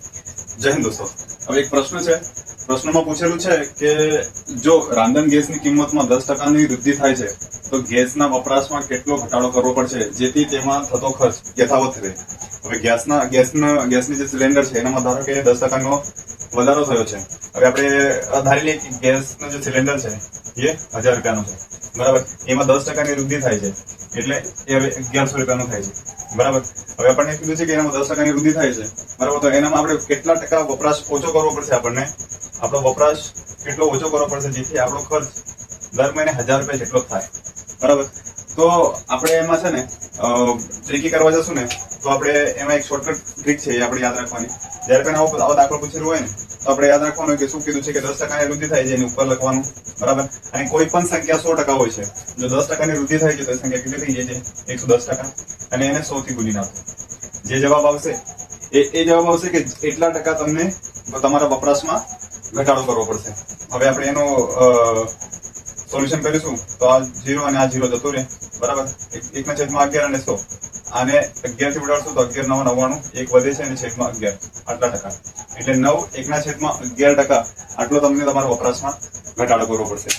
જય હિન્દ દોસ્તો, હવે એક પ્રશ્ન છે. પ્રશ્નમાં પૂછેલું છે કે જો રાંધણ ગેસની કિંમતમાં 10%ની વૃદ્ધિ થાય છે તો ગેસના વપરાશમાં કેટલો ઘટાડો કરવો પડશે જેથી તેમાં થતો ખર્ચ યથાવત રહે. હવે ગેસની જે સિલિન્ડર છે એનામાં ધારો કે 10%નો વધારો થયો છે. હવે આપણે ધારી લઈએ કે ગેસનો જે સિલિન્ડર છે એ 1000 રૂપિયાનો છે, બરાબર. એમાં 10%ની વૃદ્ધિ થાય છે એટલે એ હવે 1100 રૂપિયાનું થાય છે, બરાબર. હવે આપણને કીધું છે કે એનામાં 10%ની વૃદ્ધિ થાય છે, બરાબર. તો એનામાં આપણે કેટલા ટકા વપરાશ ઓછો કરવો પડશે? આપણો વપરાશ કેટલો ઓછો કરવો પડશે જેથી આપણો ખર્ચ દર મહિને 1000 રૂપિયા જેટલો થાય, બરાબર. તો આપણે એમાં છે ને ટ્રીકી કરવા જશું ને તો આપણે એમાં એક શોર્ટકટ ટ્રીક છે એ આપણે યાદ રાખવાની. જયારે પણ આવો દાખલો પૂછેલો હોય ને તો આપણે યાદ રાખવાનું કે શું કીધું છે કે 10%ની વૃદ્ધિ થાય છે એની ઉપર લખવાનું, બરાબર. અને કોઈ પણ સંખ્યા 100% હોય છે, જો 10%ની વૃદ્ધિ થાય છે તો સંખ્યા કેટલી થઈ જાય છે? 110%. અને એને 100 થી ગુણી નાખો. જે જવાબ આવશે એ જવાબ આવશે કે એટલા ટકા તમને તમારા વપરાશમાં ઘટાડો કરવો પડશે. હવે આપણે એનો સોલ્યુશન કરીશું તો આ 0 અને આ 0 જતું રહે, બરાબર. 1/11 અને 100. આને 11 થી ઉડાડશું તો 11 9 99, 1 વધે છે અને છેદમાં 11 આટલા ટકા. એટલે 9 1/11% આટલો તમને તમારા વપરાશમાં ઘટાડો કરવો પડશે.